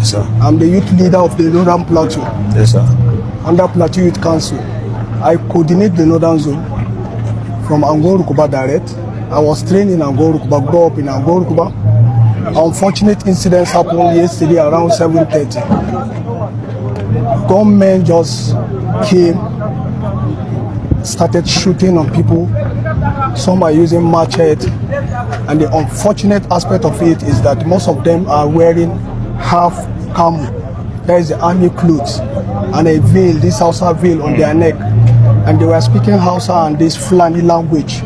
Yes, sir. I'm the youth leader of the Northern Plateau. Yes, sir. Under Plateau Youth Council. I coordinate the Northern Zone from Angorukuba direct. I was trained in Angorukuba, grew up in Angorukuba. Unfortunate incidents happened yesterday around 7:30. Gunmen just came, started shooting on people. Some are using machete, and the unfortunate aspect of it is that most of them are wearing half camo, that is the army clothes, and a veil, this Hausa veil on their neck, and they were speaking Hausa and this Fulani language,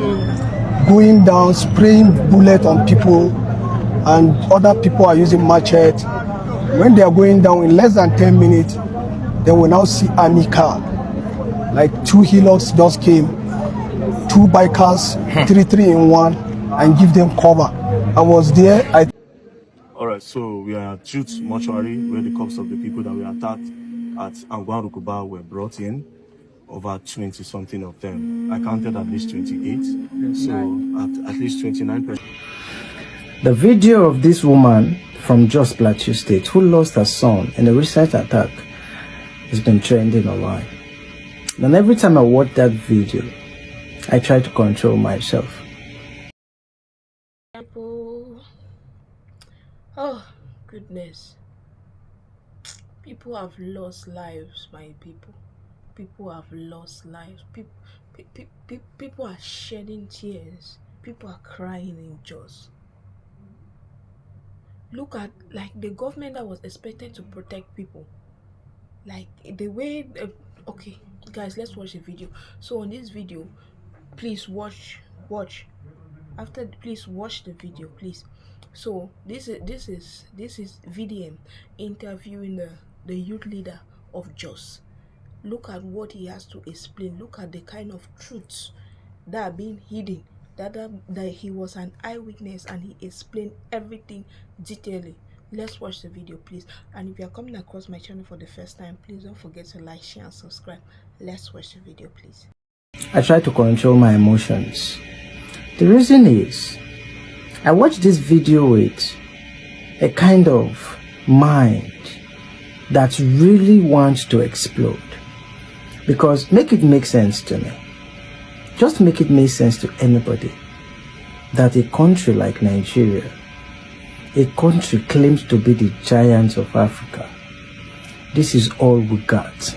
going down, spraying bullets on people, and other people are using machete. When they are going down in less than 10 minutes, they will now see army car, like 2 Hilux just came, 2 bikers, three in one, and give them cover. I was there. Alright, so we are at Youth Mortuary where the corpses of the people that were attacked at Angorukuba were brought in. Over 20 something of them. I counted at least 28. So at least 29%. The video of this woman from Jos Plateau State who lost her son in a recent attack has been trending online. And every time I watch that video, I try to control myself. Oh, goodness. People have lost lives, my people. People have lost lives. People are shedding tears. People are crying in Jos. Look at, like, the government that was expected to protect people. Like, the way... okay, guys, let's watch the video. So, on this video, please watch. After, please watch the video, please. So, this is VDM interviewing the youth leader of Jos. Look at what he has to explain. Look at the kind of truths that are being hidden. That he was an eyewitness and he explained everything detailedly. Let's watch the video, please. And if you are coming across my channel for the first time, please don't forget to like, share, and subscribe. Let's watch the video, please. I try to control my emotions. The reason is, I watched this video with a kind of mind that really wants to explode. Because make it make sense to me. Just make it make sense to anybody that a country like Nigeria, a country claims to be the giant of Africa. This is all we got.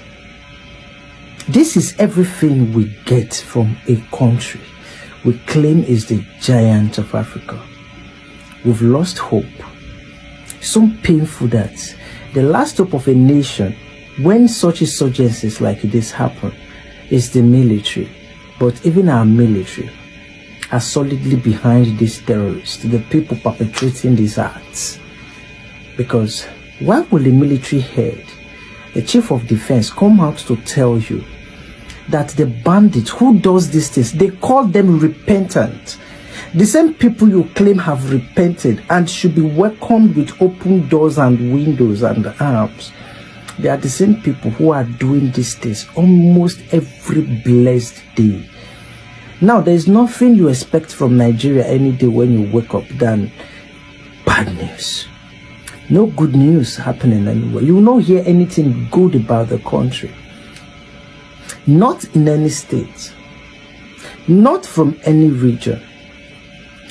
This is everything we get from a country we claim is the giant of Africa. We've lost hope. So painful that the last hope of a nation when such insurgencies like this happen is the military. But even our military are solidly behind these terrorists, the people perpetrating these acts. Because why will the military head, the chief of defense, come out to tell you that the bandit who does these things, they call them repentant? The same people you claim have repented and should be welcomed with open doors and windows and arms, they are the same people who are doing these things almost every blessed day. Now, there is nothing you expect from Nigeria any day when you wake up than bad news. No good news happening anywhere. You will not hear anything good about the country. Not in any state. Not from any region.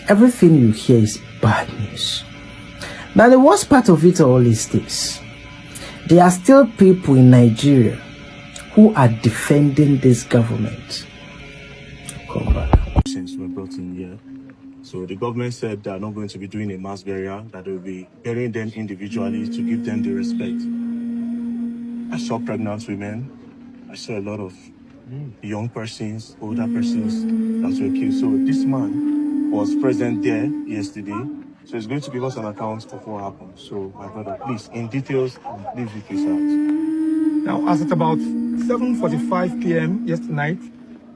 Everything you hear is bad news. Now, the worst part of it all is this. There are still people in Nigeria who are defending this government. Come back. Since we're brought in here. So the government said they are not going to be doing a mass burial, that they will be burying them individually to give them the respect. I saw pregnant women. I saw a lot of young persons, older persons that were killed. So this man was present there yesterday. So he's going to give us an account of what happened. So my brother, please, in details, leave the case out. Now, as at about 7:45 p.m. yesterday night,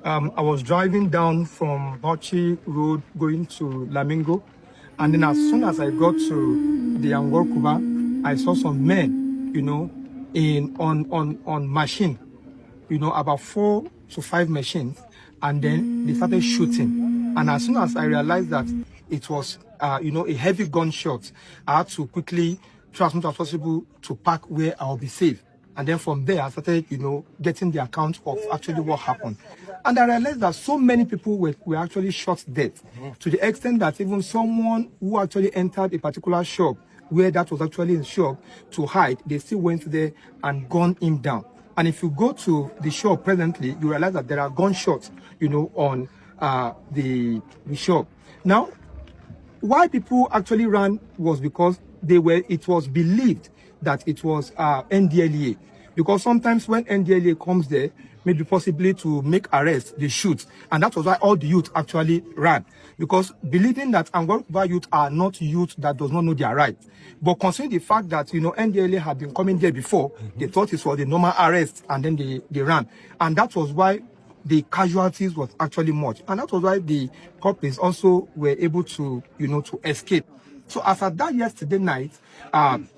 I was driving down from Bauchi Road going to Lamingo, and then as soon as I got to the Angorukuba, I saw some men, on machine, about 4 to 5 machines, and then they started shooting. And as soon as I realized that it was, a heavy gunshot, I had to quickly try as much as possible to park where I'll be safe. And then from there, I started, getting the account of actually what happened. And I realized that so many people were actually shot dead, to the extent that even someone who actually entered a particular shop where that was actually in shop to hide, they still went there and gunned him down. And if you go to the shop presently, you realize that there are gunshots, on the shop. Now, why people actually ran was because it was believed that it was NDLEA. Because sometimes when NDLEA comes there, maybe possibly to make arrests, they shoot. And that was why all the youth actually ran. Because believing that Angola youth are not youth that does not know their rights. But considering the fact that, NDLEA had been coming there before, they thought it was a normal arrest and then they ran. And that was why the casualties was actually much. And that was why the culprits also were able to, to escape. So as at that yesterday night,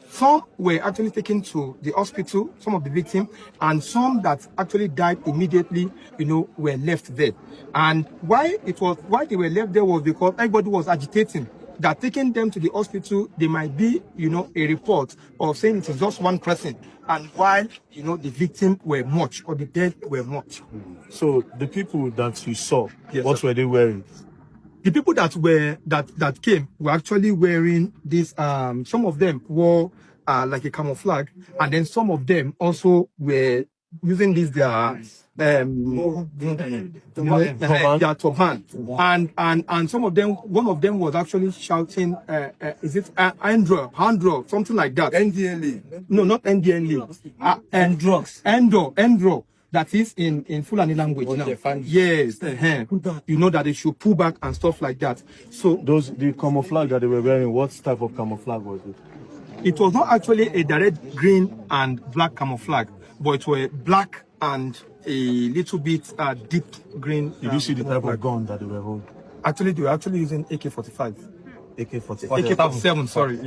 some were actually taken to the hospital, some of the victims, and some that actually died immediately, were left there. And why they were left there was because everybody was agitating that taking them to the hospital, there might be, a report of saying it is just one person. And while, the victims were much, or the dead were much. So the people that you saw, Yes, what sir. were they wearing? The people that came were actually wearing this. Some of them wore like a camouflage, and then some of them also were using this their turban. And some of them, one of them was actually shouting, "Is it Andro, something like that?" NDLE. No, not NDLE. Endro. That is in Fulani language now. Yes, that they should pull back and stuff like that. So The camouflage that they were wearing, what type of camouflage was it? it was not actually a direct green and black camouflage, but it were black and a little bit deep green. Did you see the type of gun that they were holding? Actually, they were actually using AK-45. AK-47. AK-47, sorry.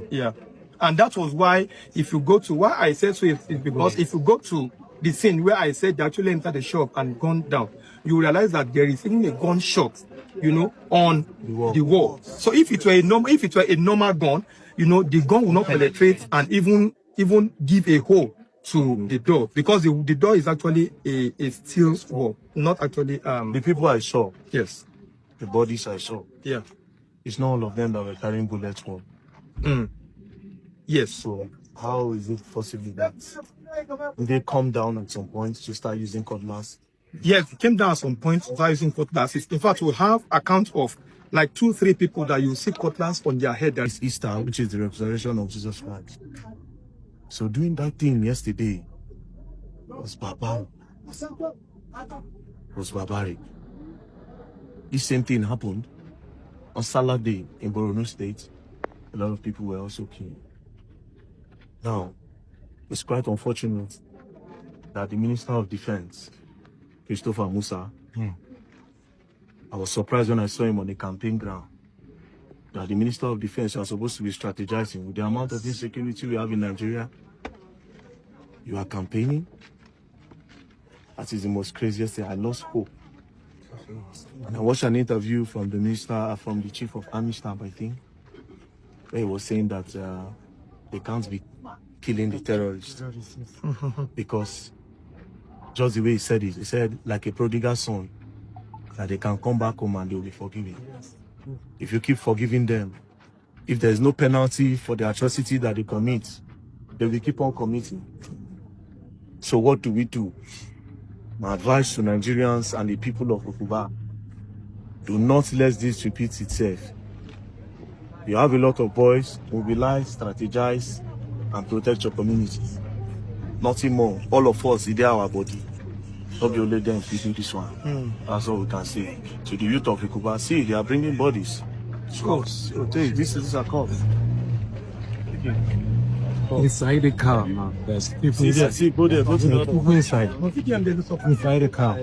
Yeah. And that was why, if you go to, why I said so is because if you go to the scene where I said they actually entered the shop and gunned down, you realize that there is even a gunshot, on the wall. So if it were a normal gun, the gun will not penetrate and even give a hole to the door, because the door is actually a steel wall, not actually The people I saw, yes. the bodies I saw, Yeah. it's not all of them that were carrying bullets home. Yes. So how is it possible that they come down at some point to start using cutlass? Yes, it came down at some point to start using cutlasses. In fact, we have account of like 2-3 people that you see cutlass on their head. It's Easter, which is the representation of Jesus Christ. So doing that thing yesterday was barbaric. This same thing happened on Saturday in Borno State. A lot of people were also killed. Now, it's quite unfortunate that the Minister of Defense, Christopher Musa, I was surprised when I saw him on the campaign ground, that the Minister of Defense are supposed to be strategizing with the amount of insecurity we have in Nigeria. You are campaigning? That is the most craziest thing. I lost hope. And I watched an interview from the Chief of Army Staff, I think, where he was saying that they can't be killing the terrorists because just the way he said it, he said like a prodigal son, that they can come back home and they will be forgiven. If you keep forgiving them, if there is no penalty for the atrocity that they commit, they will keep on committing. So what do we do? My advice to Nigerians and the people of Okuba: do not let this repeat itself. You have a lot of boys, mobilize, strategize, and protect your community. Nothing more. All of us, it's our body. Not be only them feeding this one. That's all we can say. To the youth of Okuba, see, they are bringing bodies. So this is a call. Inside the car, man. There's people See, go there, go to the people inside. Inside the car.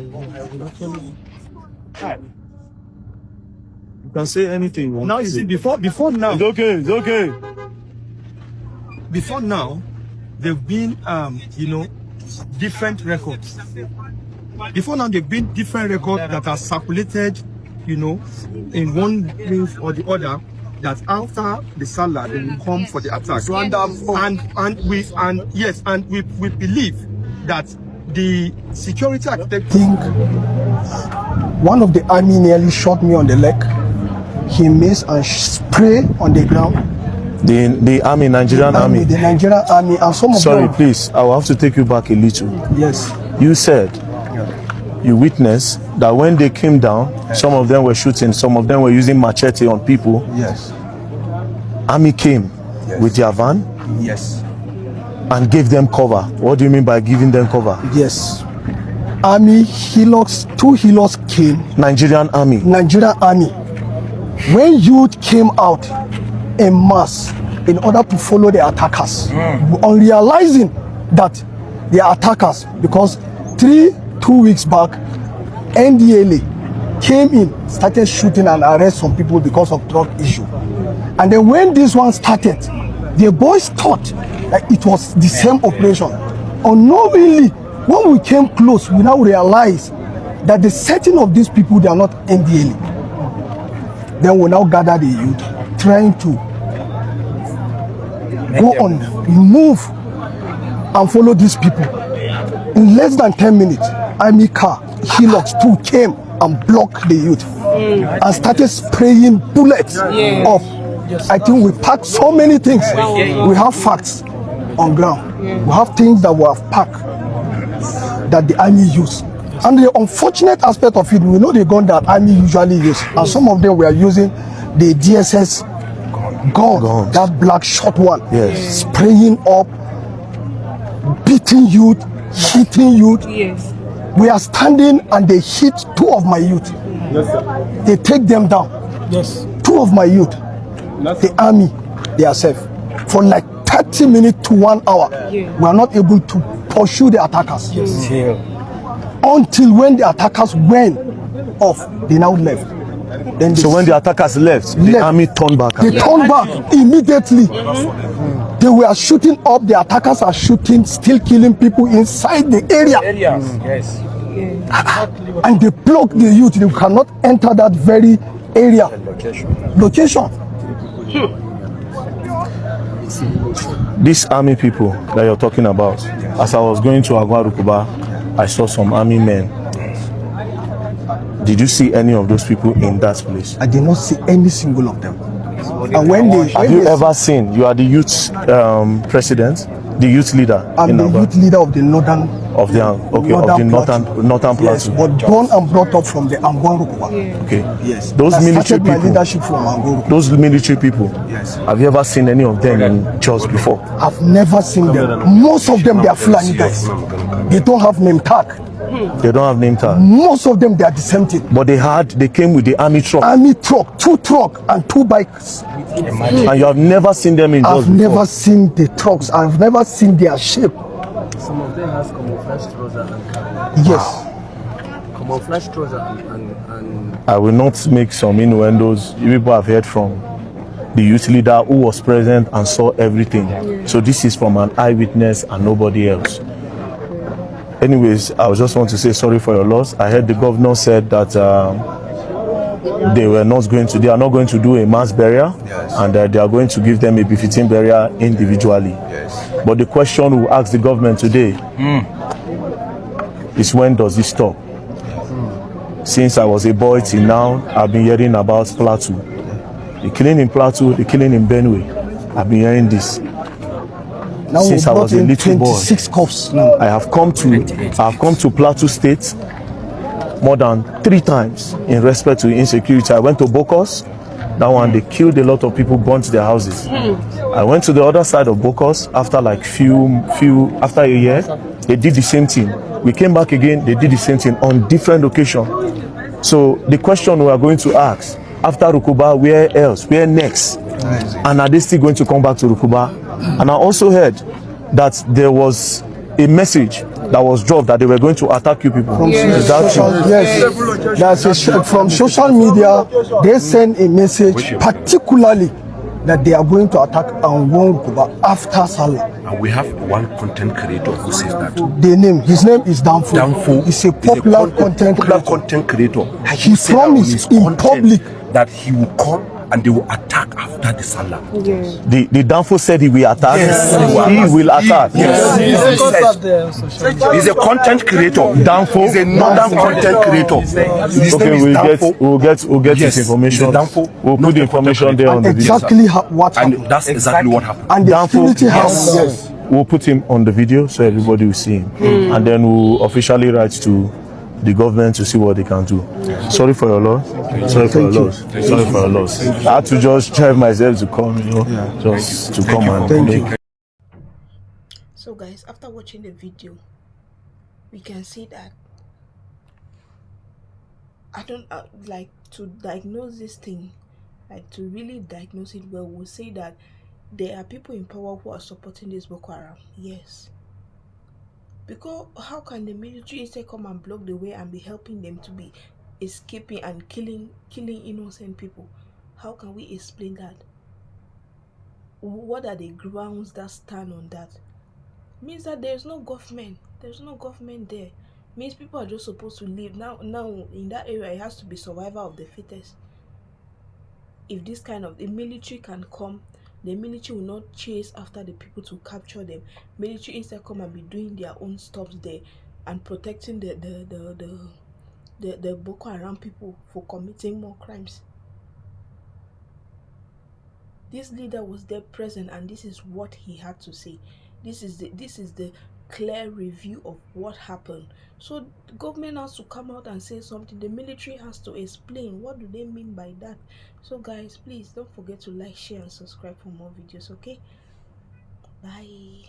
You can say anything. Now, you see, before now, It's okay. before now, there've been different records. Before now, there've been different records that are circulated, in one place or the other, that after the Salah they will come for the attack. And we believe that the security architect one of the army nearly shot me on the leg. He missed and spray on the ground. The army, Nigerian army. The Nigerian army, and some of Sorry, them. please, I will have to take you back a little. Yes. You said you witnessed that when they came down, some of them were shooting, some of them were using machete on people. Yes. Army came with their van. Yes. And gave them cover. What do you mean by giving them cover? Yes. Army hillocks, 2 hillocks came. Nigerian army. Nigerian army. When youth came out en mass in order to follow the attackers, on realizing that they are attackers, because 2 weeks back, NDLA came in, started shooting and arrest some people because of drug issue. And then when this one started, the boys thought that it was the same operation. Unknowingly, when we came close, we now realized that the setting of these people, they are not NDLA. Then we now gather the youth, trying to go on, move and follow these people. In less than 10 minutes, army car, hillocks 2 came and blocked the youth and started spraying bullets off. I think we packed so many things. We have facts on ground. We have things that we have packed that the army use. And the unfortunate aspect of it, we know the gun that army usually use, and some of them were using the DSS gun, that black short one, spraying up, beating youth, hitting youth. Yes. We are standing and they hit 2 of my youth. Yes, sir. They take them down. Yes. 2 of my youth. The army, they are safe. For like 30 minutes to 1 hour, we are not able to pursue the attackers. Yes. Until when the attackers went off, they now left. Then so when the attackers left, the army turned back. They turned back immediately. They were shooting up. The attackers are shooting, still killing people inside the area. Yes. And they block the youth. They cannot enter that very area. Location. These army people that you're talking about, as I was going to Agwarukuba, I saw some army men. Did you see any of those people in that place? I did not see any single of them. And when they have you ever seen? You are the youth president, the youth leader. I'm the youth leader of the northern northern plateau. Yes, but born and brought up from the Angwarukuba. Okay. Yes. Those military people. My leadership from Angwarukuba. Those military people. Yes. Have you ever seen any of them in Jos before? I've never seen them. Most of them, they are Fulani guys. They don't have name tag. They don't have name tag. Most of them, they are the same thing. But they came with the army truck. Army truck, 2 trucks and 2 bikes. And you have never seen them in Jos before? I've never seen the trucks. I've never seen their shape. Some of them has camouflage trouser and cap. Yes. Camouflage trouser and I will not make some innuendos. You people have heard from the youth leader who was present and saw everything. So this is from an eyewitness and nobody else. Anyways, I just want to say sorry for your loss. I heard the governor said that they are not going to do a mass burial, and they are going to give them a befitting burial individually. But the question we'll ask the government today is, when does it stop? Since I was a boy till now, I've been hearing about Plateau. The killing in Plateau, the killing in Benue. I've been hearing this. Now since I was a little boy. 26 cops now. I have come to Plateau State more than 3 times in respect to insecurity. I went to Bokos. That one, they killed a lot of people, burnt their houses. I went to the other side of Bokos after like after a year. They did the same thing. We came back again. They did the same thing on different occasions. So the question we are going to ask, after Rukuba, where else? Where next? And are they still going to come back to Rukuba? And I also heard that there was a message that was dropped that they were going to attack you people. From from social media, they send a message particularly that they are going to attack Rukuba after Salah. And we have one content creator who says that. His name is Danfo. He's a popular content creator. He promised in public that he will come and they will attack after the Salah. The Danfo said he will attack. He will attack. He's a content creator. Danfo. He's a northern content creator. His name is Danfo. We'll get Yes, his information. he's a Danfo, We'll put not the a information content there on the video. Exactly what And happened. that's exactly what happened. And the Danfo, security yes. house. We'll put him on the video so everybody will see him, and then we'll officially write to the government to see what they can do. Sorry for your loss. Sorry for your loss. Sorry for your loss. I had to just drive myself to come, just to come and make. So guys, after watching the video, we can see that I don't like to diagnose this thing, like to really diagnose it well. We'll say that there are people in power who are supporting this Boko Haram. Yes. Because how can the military instead come and block the way and be helping them to be escaping and killing innocent people? How can we explain that? What are the grounds that stand on that? Means that there's no government. There's no government there. Means people are just supposed to live. Now in that area, it has to be survival of the fittest. If this kind of the military can come, the military will not chase after the people to capture them. Military instead come and be doing their own stops there and protecting the Boko Haram people for committing more crimes. This leader was there present, and this is what he had to say. This is the clear review of what happened. So the government has to come out and say something. The military has to explain what do they mean by that. So guys, please don't forget to like, share and subscribe for more videos. Okay, bye.